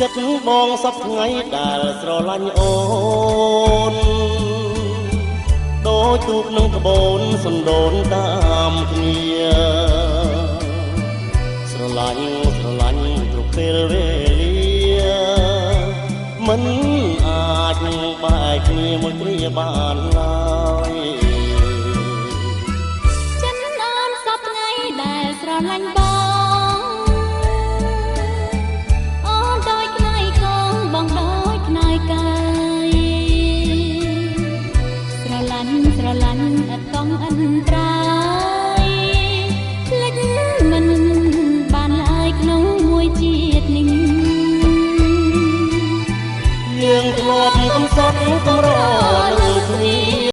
ចិត្តបងសពថ្ងៃដែលស្រឡាញ់អូនដូចទូកនឹងក្បូនសណ្ដូនតាមគ្នាស្រឡាញ់គ្រប់ពេលវេលាមិនអាចបែកគ្នាមួយគ្រាបានឡើយចិត្តអូនសពថ្ងៃដែលស្រឡាញ់បងស្រឡាញ់អត់ต้องអន្តរាយភ្លេចមិនបានឡើយក្នុងមួយជាតិនេះយើងធ្លាប់កំសត់កំរ